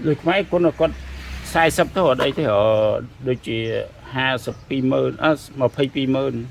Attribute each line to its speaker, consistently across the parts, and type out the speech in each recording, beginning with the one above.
Speaker 1: lười máy con sai sắp thôi ở đây thì họ đôi chỉ 20 mơn mà pay mơn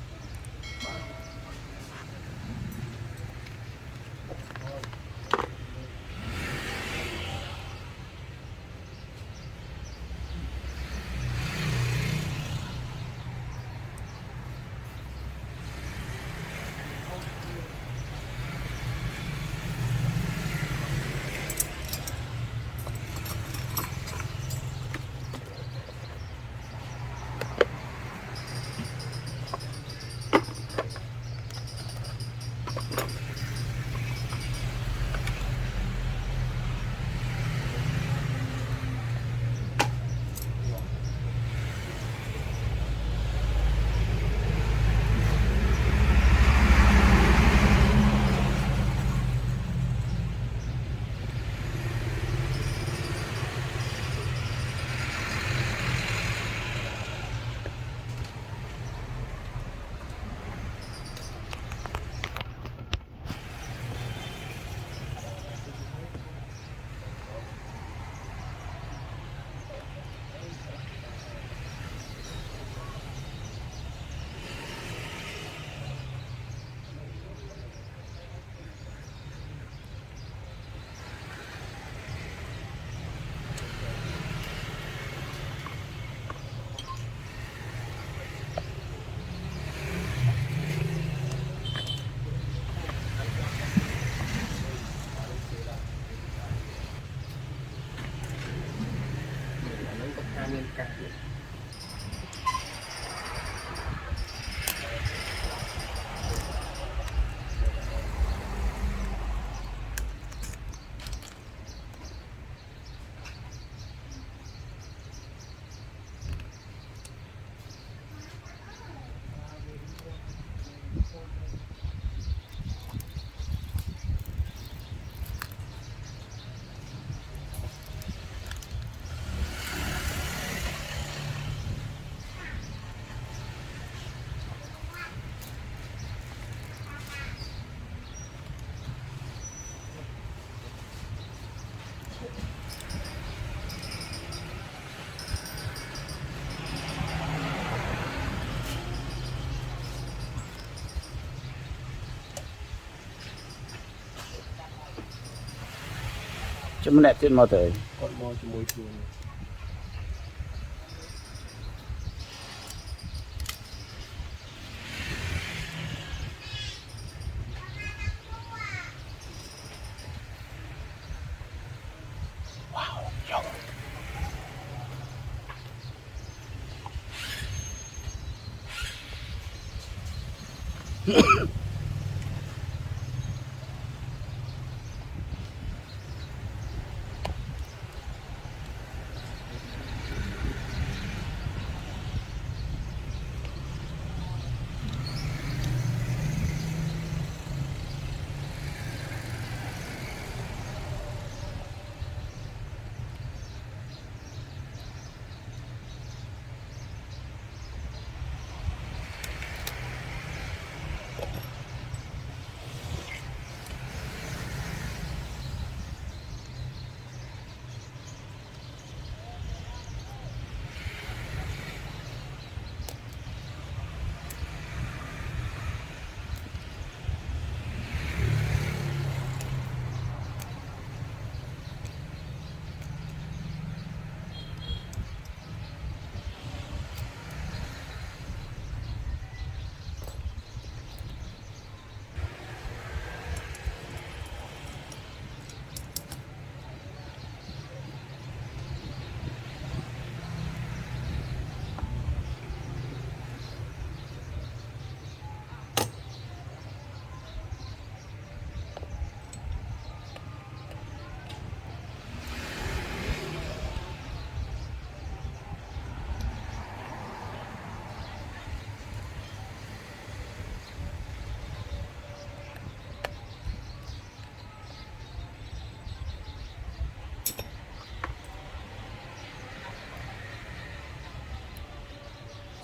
Speaker 1: chứ mình đẹp trên màu tới
Speaker 2: con mò cho môi trường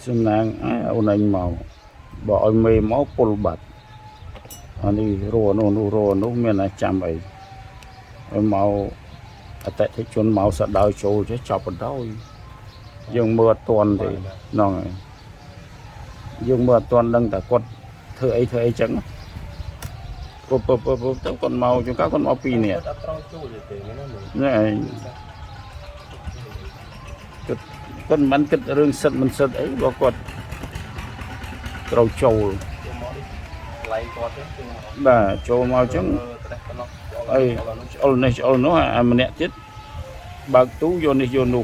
Speaker 1: xem nàng ôn anh màu bỏ mê máu pol bát anh đi rùa nó miền này chăm ấy màu tại thế chôn màu sợ đau trâu chứ chọc ở đâu dương mưa tuần thì nó dương mưa tuần đang tại quật thưa ấy trắng con màu cho các con màu pì nè này con bắn kịch rương sân mình sân ấy bao quật trâu trâu bà trâu màu trắng ấy ôn nó mình nè chết bạc tú vô này vô nụ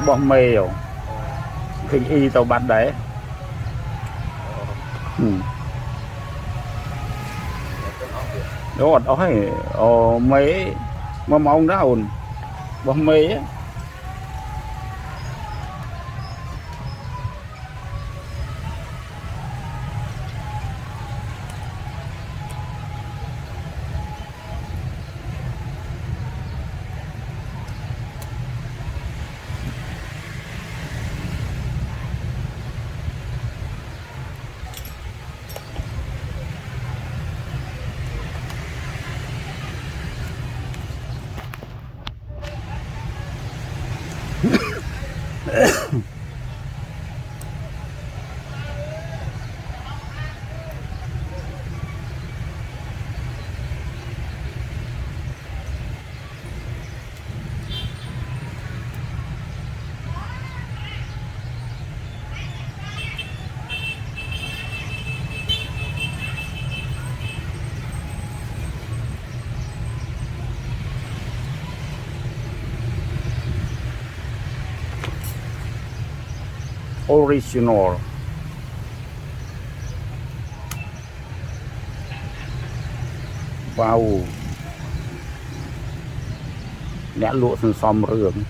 Speaker 1: bom mê rồi khi y tàu bắn đấy đó đó mấy mà mong đó ồn bom mê á original wow nè lụa thành xóm rường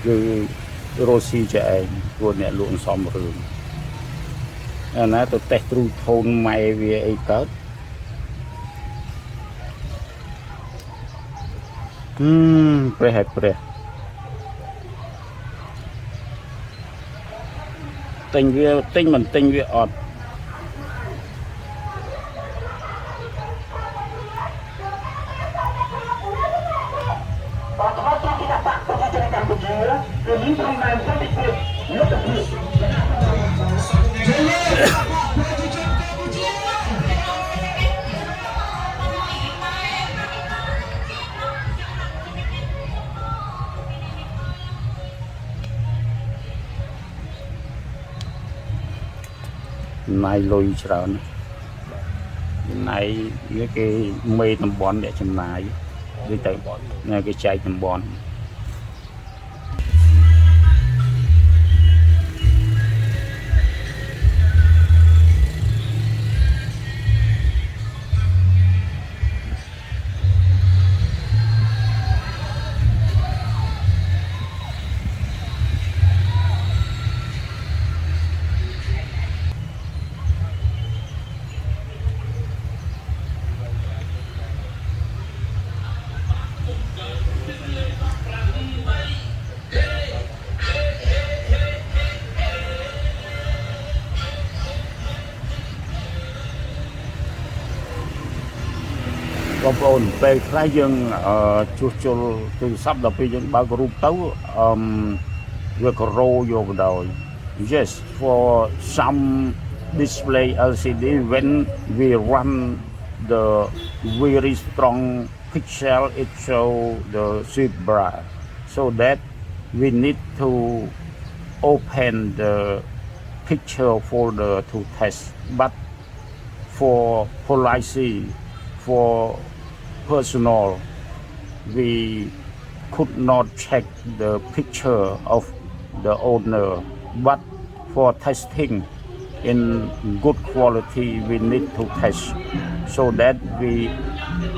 Speaker 1: cứ Rosie chạy của nè lụa xóm rường nè tôi test through thôn mày về ấy cất pre tinh mình tinh về ọt này lùi chờ này cái mây tầm bón để chấm này đi tới cái chai tầm bónបងប្អូនពេលខ្លះយើងជួសជុលទូរស័ព្ទដល់ពេលយើងបើករូបទៅវាក៏រោយកបណ្ដោយ yes for some display LCD when we run the very strong pixel it show the sweet bright so that we need to open the picture folder to test but for policy for personal, we could not check the picture of the owner, but for testing in good quality we need to test so that we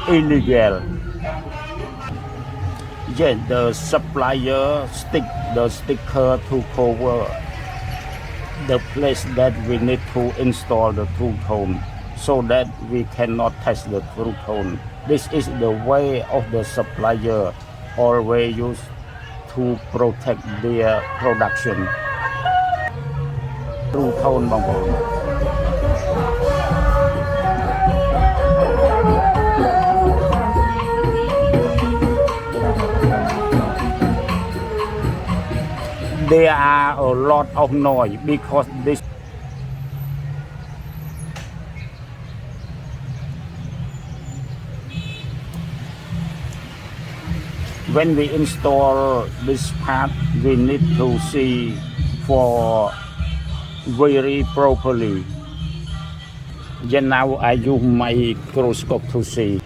Speaker 1: illegal. Yeah, the supplier stick the sticker to cover the place that we need to install the true tone so that we cannot test the true tone. This is the way of the supplier always use to protect their production. True tone បងប្អូន There are a lot of noise because this when we install this part we need to see for very properly. Yeah, now I use microscope to see.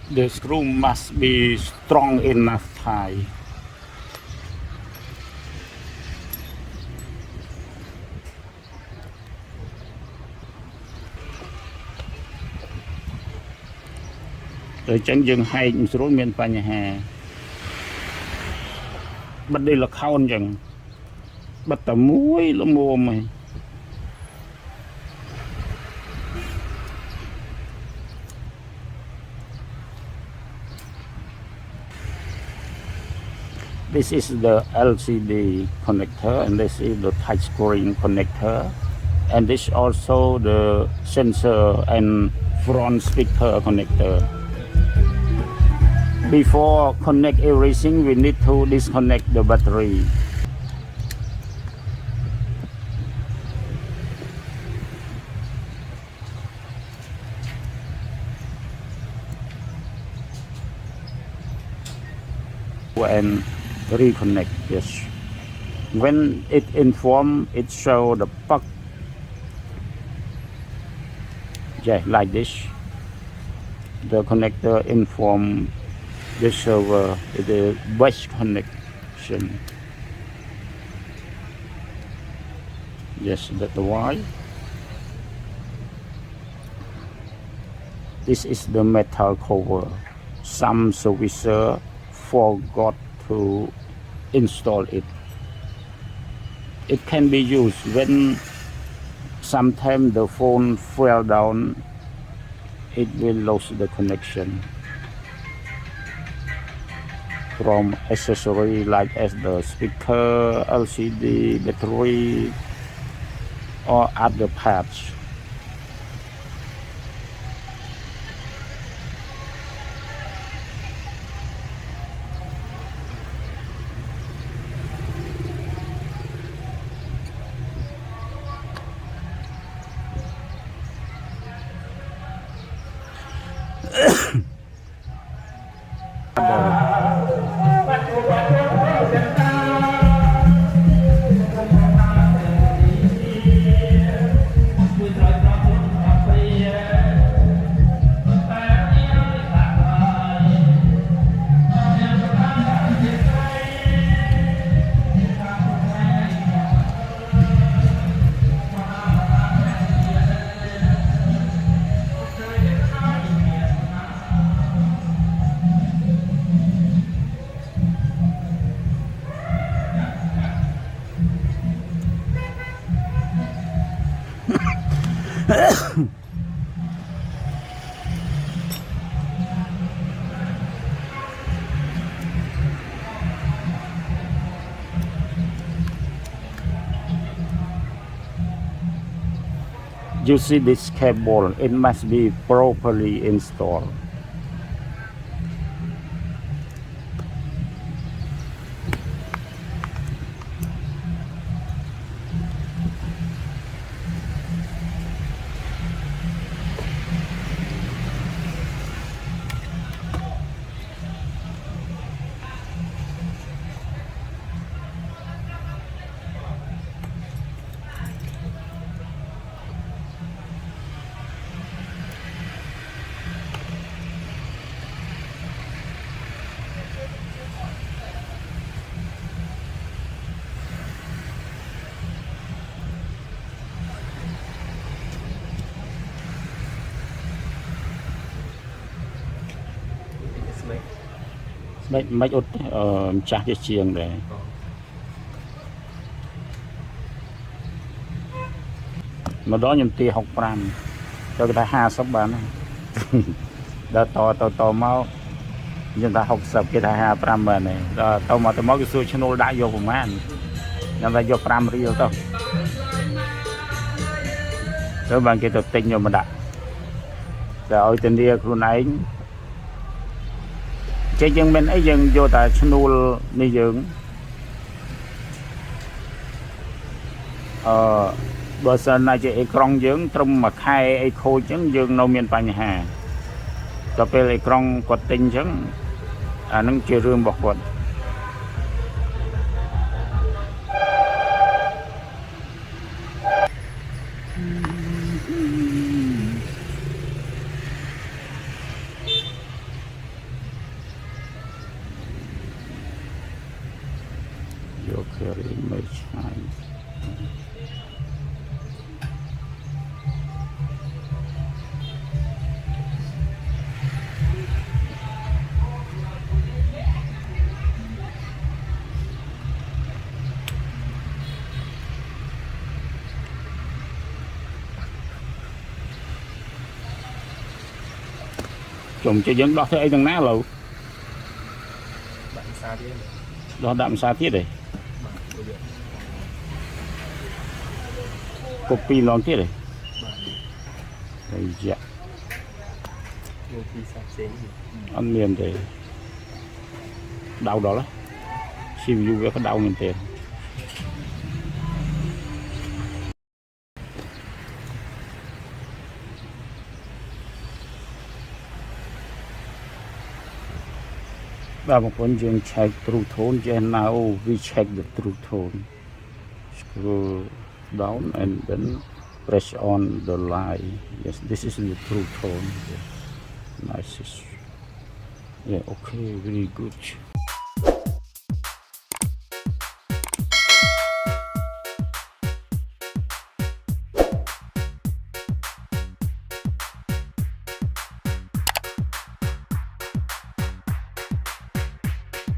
Speaker 1: The screw must be strong enough tie. Rồi chẳng dừng hay screw miền Tây nhà hè. Bắt đi là khâu chẳng. Bắt tầm muối là mua mày. This is the LCD connector and this is the touchscreen connector and this also the sensor and front speaker connector. Before connect everything we need to disconnect the battery. And reconnect. Yes, when it inform it show the puck, yeah, like this. The connector inform the server the best connection. Yes, that's why this is the metal cover. Some servicer forgot to install it. It can be used when sometimes the phone fell down, it will lose the connection from accessory like as the speaker, LCD, battery or other parts. you see this cable, it must be properly installed. Mấy út chắc cái chiêng này mà đó nhầm tì học pram cho người ta 50 bán đó to máu nhưng ta học sập cái thai 5 bán này tao mà tao máu cái số channel đã vô của man nhưng ta vô pram riêu tao đó bằng cái tao tinh vô mà đã rồi tình điខ្លួនឯងចេះយើងមិនអីយើងយកតែឈ្នួលនេះយើងបើសិនណាជាអេក្រង់យើងត្រឹមមួយខែអីខូចអញ្ចឹងយើងនៅមានបញ្ហាដល់ពេលអេក្រង់គាត់ទិញអញ្ចឹងអានឹងជារឿងរបស់គាត់យកគ្រីមមិនឆ្ងាយជុំជិះយើងដោះធ្វើអីទាំងណាឡូវដោះដាក់ម្សាទៀតទេកូពីឡងទៀតទេហើយយ៉ាអត់មានទេដៅដល់ CPU វាក៏ដៅមែនទេបាទបងប្អូនយើង check true tone ចេះ now we check the true tone scroll down and then press on the line. Yes, this is the true tone. Nice. Yeah, okay, very good.